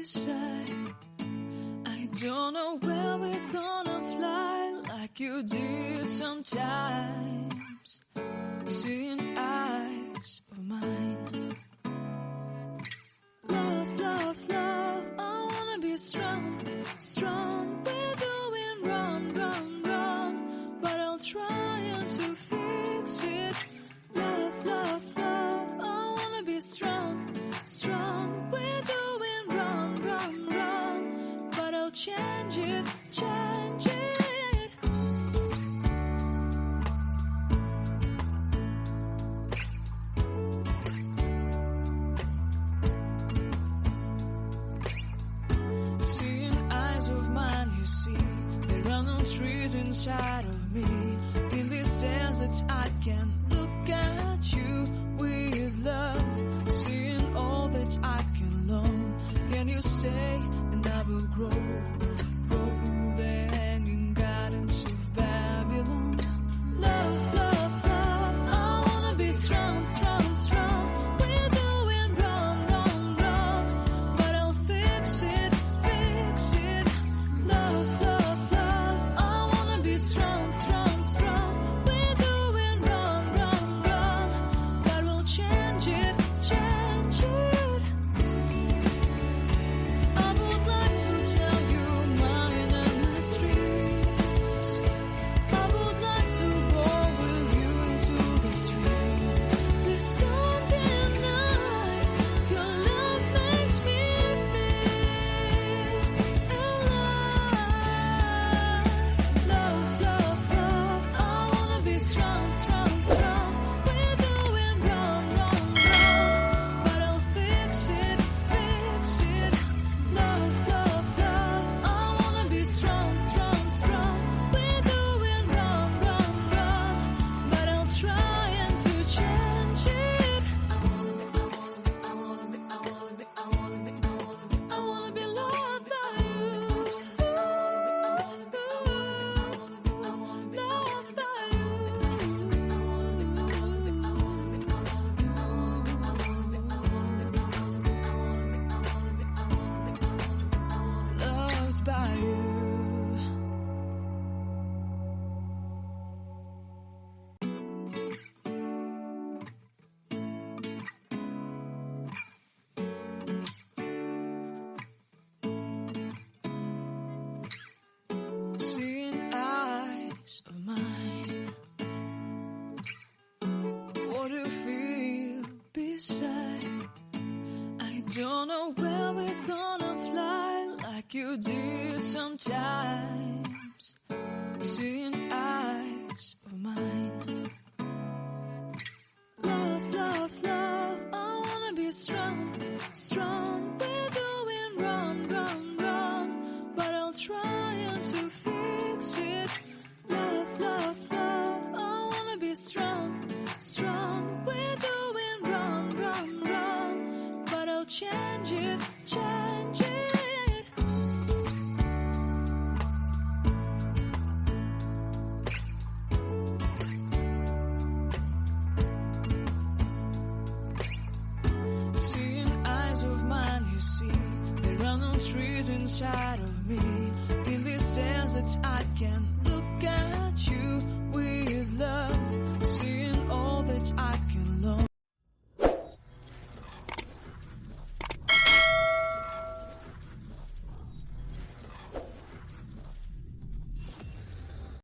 beside. I don't know where we're gonna fly like you did sometimes. Seeing eyes of mine. Love, love, love, I wanna be strong, strong. We're doing wrong, wrong, wrong, but I'll try to fix it. Love, love, love, I wanna be strong, strong. We're doing wrong, wrong, wrong, but I'll change it, change it. Trees inside of me. In this desert I can look at you with love. Seeing all that I can learn. Can you stay and I will grow? Grow the hanging gardens of Babylon. Love, love, love, I wanna be strong, strong, strong. We're doing wrong, wrong, wrong, but I'll fix it, fix it. Love, love, strong, strong, strong. We're doing wrong, wrong, wrong, but we'll change it, change it. I would like to tell you mine and my streets. I would like to go with you into the street. Please don't deny your love makes me feel alive. Love, love, love, I wanna be strong, strong, strong. We're doing wrong, wrong, wrong, but I'll fix it, fix it. Love, love, love, I wanna be strong, strong, strong. We're doing wrong, wrong, wrong, but I'll try to change it. I wanna be loved by you. Loved by you. Loved by you. Seeing eyes of mine. What do you feel beside? I don't know where we're gonna fly like you did sometimes. Seeing eyes of mine. Love, love, love, I wanna be strong, strong. We're doing wrong, wrong, wrong, but I'll try to fix it. Love, love, love, I wanna be strong, strong. We're doing wrong, wrong, wrong, but I'll change it, change it. Seeing eyes of mine, you see, there are no trees inside of me. In this desert I can look at you